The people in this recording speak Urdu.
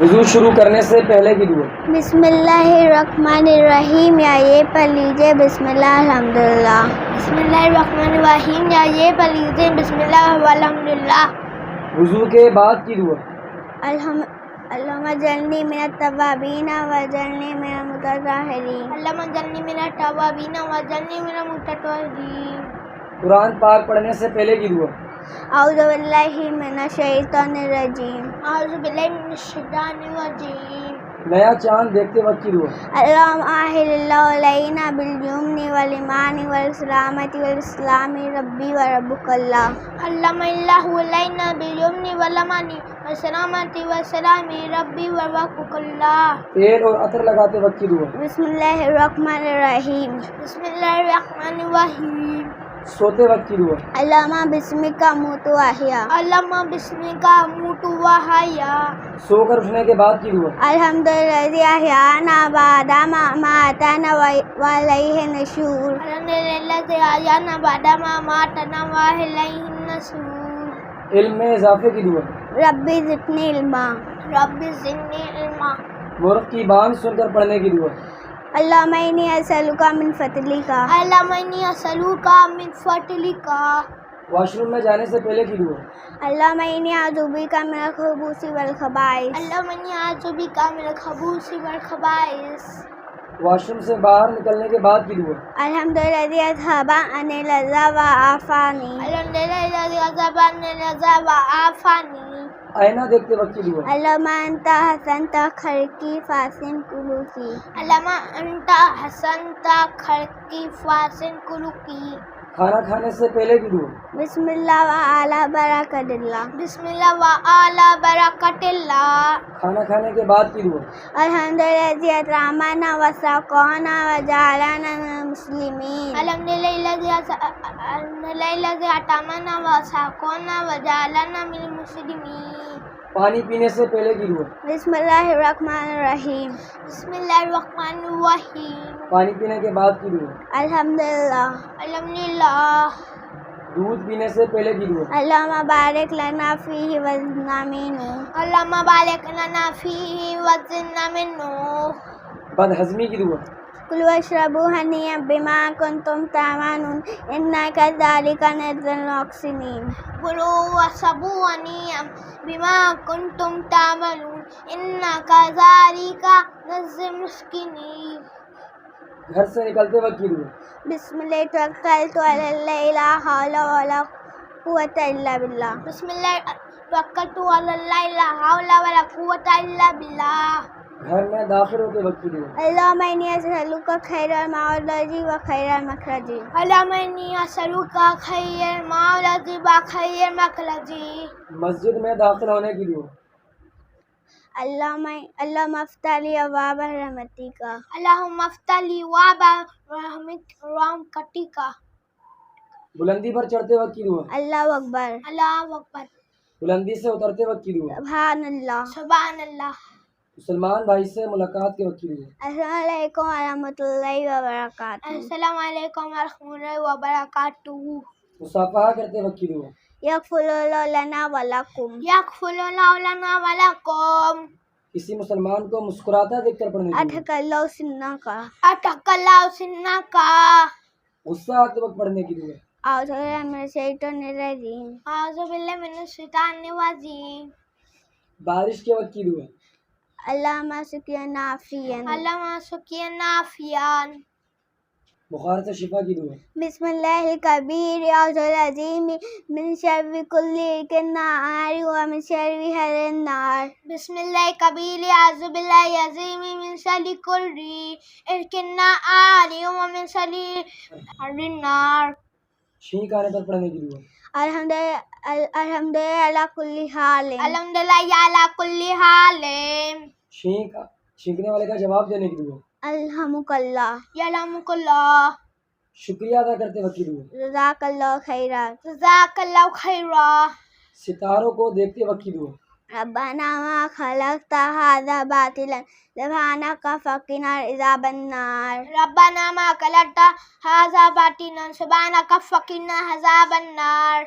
وضو شروع کرنے سے پہلے کی دعا۔ بسم اللہ الرحمن الرحیم، یا یہ پڑھ لیجیے بسم اللہ الحمدللہ۔ بسم اللہ الرحمن الرحیم، یا یہ پڑھ لیجیے بسم اللہ الحمدللہ۔ وضو کے بعد کی دعا۔ اللہم اجعلنی من التوابین واجعلنی من المتطہرین۔ اللہم اجعلنی من التوابین واجعلنی من المتطہرین۔ قرآن پاک پڑھنے سے پہلے کی دعا۔ اعوذ باللہ من الشیطان الرجیم، اعوذ باللہ من الشیطان الرجیم۔ نیا چاند دیکھتے وقت کی دعا۔ اللہم احل اللہ علینا بالیمن والایمان والسلامۃ والاسلام ربی و ربک اللہ۔ اللہم اللہ علینا بالیمن والایمان والسلامۃ والاسلام ربی و ربک اللہ۔ تیل اور عطر لگاتے وقت کی دعا۔ بسم اللہ الرحمن الرحیم، بسم اللہ الرحمن الرحیم۔ سوتے وقت کی دعا۔ اللہم بسمک اموت و احیا، اللہم بسمک اموت و احیا۔ سو کر اٹھنے کے بعد کی دعا۔ الحمدللہ احیانا بعد ما اماتنا والیہ النشور، الحمدللہ احیانا بعد ما اماتنا والیہ النشور۔ علم میں اضافے کی دعا۔ ربی زدنی علما، ربی زدنی علما۔ مورخ کی بانگ سن کر پڑھنے کی دعا۔ اللہم انی اسألک من فضلک، اللہم انی اسألک من فضلک۔ واش روم میں جانے سے پہلے کی دعا۔ اللہم انی اعوذ بک من الخبث والخبائث، اللہم انی اعوذ بک من الخبث والخبائث۔ واش روم سے باہر نکلنے کے بعد کی دعا۔ الحمدللہ اذھب عنی الأذى وعافانی، الحمدللہ اذھب عنی الأذى وعافانی۔ آئینہ دیکھتے وقت کی دعا۔ اللہم انت حسنت خلقی فاحسن خلقی، اللہم انت حسنت خلقی فاحسن خلقی۔ کھانا کھانے سے پہلے کی دعا۔ بسم اللہ وعلی برکت اللہ، بسم اللہ وعلی برکت اللہ۔ کھانا کھانے کے بعد کی دعا۔ الحمدللہ اطعمنا وسقانا وجعلنا من المسلمین، الحمدللہ اطعمنا وسقانا وجعلنا من المسلمین۔ پانی پینے سے پہلے کی دعا۔ بسم اللہ الرحمن الرحیم، بسم اللہ الرحمن الرحیم۔ پانی پینے کے بعد کی دعا۔ الحمدللہ، الحمدللہ۔ دودھ پینے سے پہلے کی دعا۔ اللہم بارک لنا فیہ وزدنا منہ، اللہم بارک لنا فیہ وزدنا منہ۔ بدہضمی کی دعا۔ کلوا واشربوا ہنیئا بما کنتم تعملون انا کذالک نجزی المحسنین۔ کلوا واشربوا ہنیئا بما کنتم تعملون انا کذالک نجزی المحسنین۔ گھر سے نکلتے وقت کی دعا۔ بسم اللہ توکلت علی اللہ لا حول ولا قوۃ الا باللہ، بسم اللہ توکلت علی اللہ لا حول ولا قوۃ الا باللہ۔ گھر میں داخل ہوتے وقت کی دعا۔ اللہم انی اسألک خیر المولد و خیر المخرج، اللہم انی اسألک خیر المولد و خیر المخرج۔ مسجد میں داخل ہونے کی دعا۔ اللہم افتح لی ابواب رحمتک، اللہم افتح لی ابواب رحمتک۔ بلندی پر چڑھتے وقت کی دعا۔ اللہ اکبر، اللہ اکبر۔ بلندی سے اترتے وقت کی دعا۔ سبحان اللہ، سبحان اللہ۔ مسلمان بھائی سے ملاقات کے وقت کی دعا۔ السلام علیکم ورحمۃ اللہ وبرکاتہ، السلام علیکم ورحمۃ اللہ وبرکاتہ۔ مصافحہ کرتے وقت کی دعا۔ یغفر اللہ لنا ولکم، یغفر اللہ لنا ولکم۔ کسی مسلمان کو مسکراتا دیکھ کر پڑھنے کی دعا۔ اتق اللہ سنک، اتق اللہ سنک۔ غصہ آتے وقت پڑھنے کی دعا۔ اعوذ باللہ من الشیطان الرجیم، اعوذ باللہ من الشیطان الرجیم۔ بارش کے وقت کی دعا۔ اللہم سقیا نافعا، اللہم سقیا نافعا۔ بخار سے شفا کی دعا۔ بسم اللہ الکبیر اعوذ العظیم من شر کل نار و من شر حر النار۔ بسم اللہ الکبیر اعوذ باللہ العظیم من شر کل نار و من شر حر النار۔ چھینک آنے پر پڑھنے کی دعا۔ الحمدللہ علی کل حال، الحمدللہ علی کل حال۔ چھینکنے والے کا جواب دینے کی دعا۔ الحمک اللہ، یرحمک اللہ۔ شکریہ ادا کرتے وقت کی دعا۔ جزاک اللہ خیرا، جزاک اللہ خیرا۔ ستاروں کو دیکھتے وقت کی دعا۔ ربنا ما خلقت هذا باطلا سبحانك فقنا عذاب النار، ربنا ما خلقت هذا باطلا سبحانك فقنا عذاب النار۔